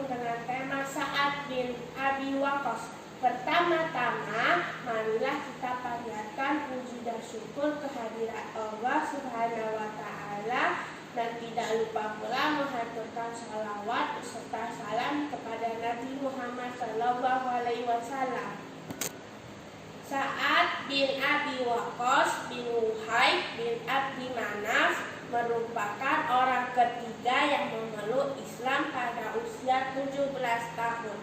disambung dengan tema Sa'ad bin Abi Waqqas. Pertama-tama, marilah kita panjatkan puji dan syukur kehadirat Allah Subhanahu wa Ta'ala, dan tidak lupa pula mengaturkan salawat serta salam kepada Nabi Muhammad SAW. Sa'ad bin Abi Waqqas bin Wahib bin Abdi Manaf merupakan orang ketiga yang memeluk Islam pada usia 17 tahun.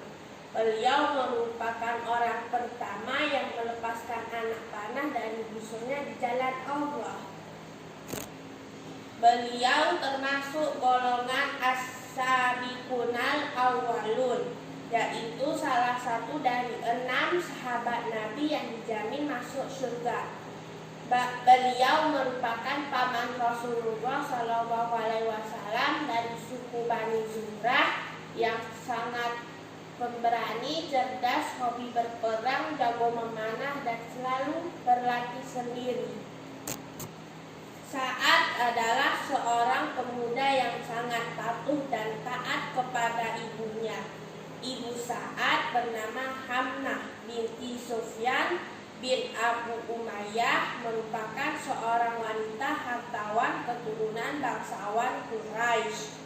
Beliau merupakan orang pertama yang melepaskan anak panah dari busurnya di jalan Allah. Beliau termasuk golongan as-sabiqunal awwalun, yaitu salah satu dari 6 sahabat Nabi yang dijamin masuk surga. Beliau merupakan paman Rasulullah SAW dari suku Bani Zurrah yang sangat pemberani, cerdas, hobi berperang, jago memanah, dan selalu berlatih sendiri. Sa'ad adalah seorang pemuda yang sangat patuh dan taat kepada ibunya. Ibu Sa'ad bernama Hamnah binti Sufyan bin Abu Umayyah, merupakan seorang wanita hartawan keturunan bangsawan Quraisy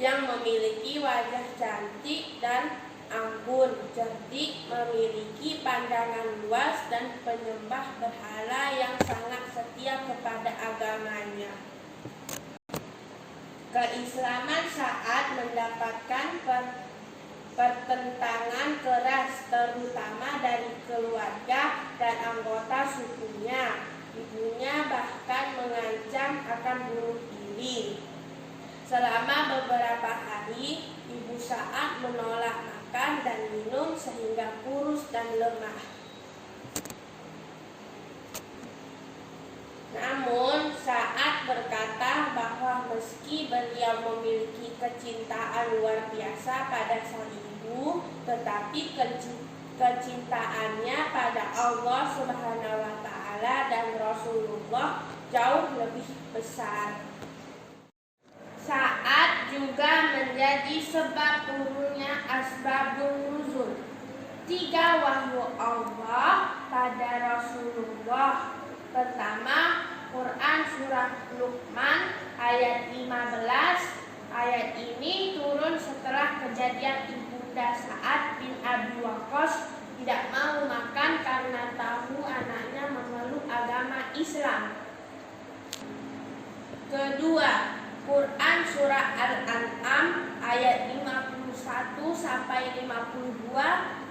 yang memiliki wajah cantik dan anggun, cerdik, memiliki pandangan luas, dan penyembah berhala yang sangat setia kepada agamanya. Keislaman Sa'ad mendapatkan pertentangan keras, terutama dari keluarga dan anggota sukunya. Ibunya bahkan mengancam akan bunuh diri. Selama beberapa hari, Ibu Sa'ad menolak makan dan minum sehingga kurus dan lemah. Namun Sa'ad berkata bahwa meski beliau memiliki kecintaan luar biasa pada sang ibu, tetapi kecintaannya pada Allah Subhanahu wa Ta'ala dan Rasulullah jauh lebih besar. Sa'ad juga menjadi sebab turunnya asbabun nuzul, 3 wahyu Allah pada Rasulullah. Pertama, Quran surah Luqman ayat 15. Ayat ini turun setelah kejadian ibunda Sa'ad bin Abi Waqqas tidak mau makan karena tahu anaknya memeluk agama Islam. Kedua, Quran surah Al-An'am ayat 51 sampai 52.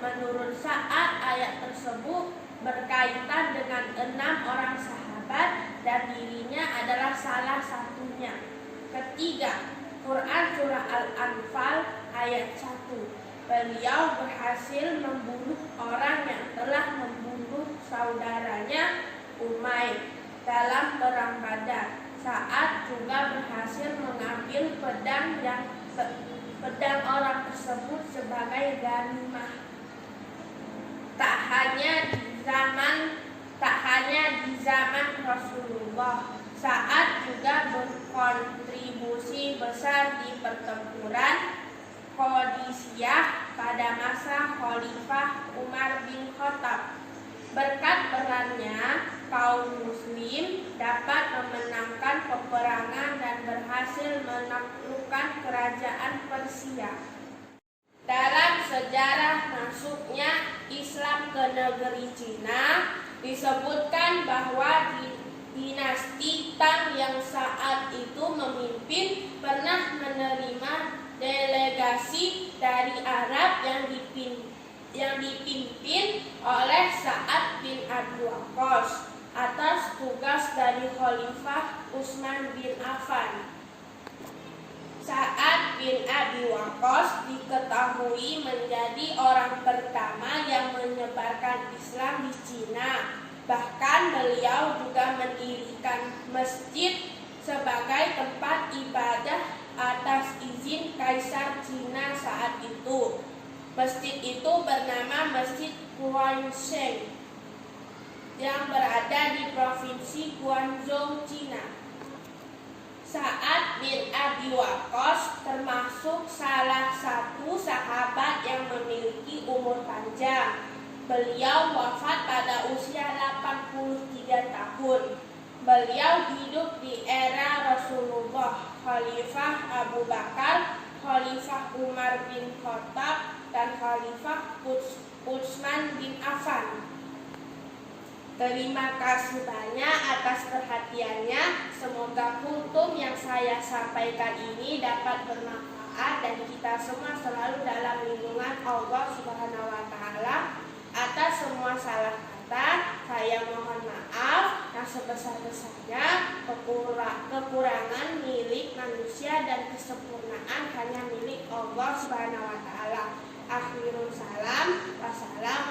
Menurut Sa'ad, ayat tersebut berkaitan dengan 6 orang sahabat dan dirinya adalah salah satunya. Ketiga, Quran surah Al-Anfal ayat 1. Beliau berhasil membunuh orang yang telah membunuh saudaranya Umayr dalam perang Badar. Sa'ad juga berhasil mengambil pedang orang tersebut sebagai ghanimah. Tak hanya di zaman Rasulullah, Sa'ad juga berkontribusi besar di pertempuran Qadisiyah pada masa Khalifah Umar bin Khattab. Berkat perannya, kaum muslim dapat memenangkan peperangan dan berhasil menaklukkan kerajaan Persia. Dalam sejarah masuknya Islam ke negeri Cina, disebutkan bahwa dinasti Tang yang saat itu memimpin pernah menerima delegasi dari Arab yang dipimpin oleh Sa'ad bin Abi Waqqas atas tugas dari Khalifah Utsman bin Affan. Sa'ad bin Abi Waqqas diketahui menjadi orang pertama yang menyebarkan Islam di Cina. Bahkan beliau juga mendirikan masjid sebagai tempat ibadah atas izin Kaisar Cina saat itu. Masjid itu bernama Masjid Quansheng yang berada di Provinsi Guangzhou, Cina. Sa'ad bin Abi Waqqas termasuk salah satu sahabat panjang. Beliau wafat pada usia 83 tahun. Beliau hidup di era Rasulullah, Khalifah Abu Bakar, Khalifah Umar bin Khattab, dan Khalifah Utsman bin Affan. Terima kasih banyak atas perhatiannya. Semoga kultum yang saya sampaikan ini dapat bermanfaat dan kita semua selalu dalam lindungan Allah Subhanahu wa Ta'ala. Atas semua salah kata, saya mohon maaf yang sebesar-besarnya. Kekurangan milik manusia dan kesempurnaan hanya milik Allah Subhanahu wa Ta'ala. Akhirul salam. Wassalamualaikum